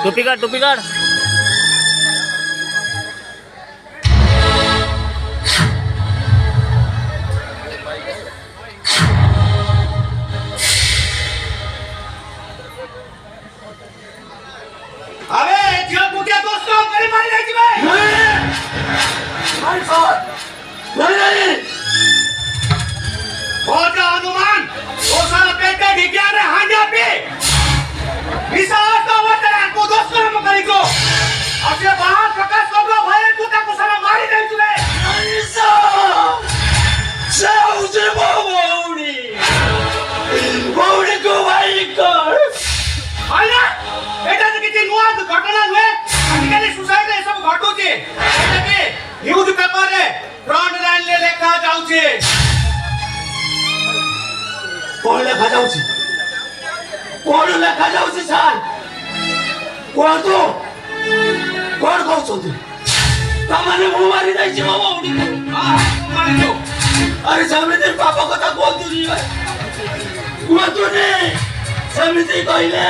टोपी काढ टोपी काढ अबे जो मुझे दोस्तों मेरी मारी नहीं थी भाई भाई साहब नहीं बहुत का अनुमान वो साला पेट का ढिकिया रे हांडिया पे इस आता हुआ तेरा को दोस्तों हम करेंगे अब ये बाहर प्रकाश होगा भाई तू तक को साला मारी नहीं तूने ऐसा उसे बावड़ी को भाई कर आइना এটা তো কিছু নয়া ঘটনা নয় আজকাল সোসাইটি এসব ঘটুছে এটাকে নিউজ পেপারে ফ্রন্ট লাইনে লেখা যাচ্ছে কোন লেখা যাচ্ছে স্যার কত কোন কହୁଛନ୍ତି তামানে ମୁଁ ମାରି ଦେଇଛି ମୋ ଭଉଣୀକୁ ମାରିଛୁ ଆରେ ସେମିତି ପାପ କଥା କୁହନ୍ତୁନି କୁହନ୍ତୁନି ସେମିତି କହିଲେ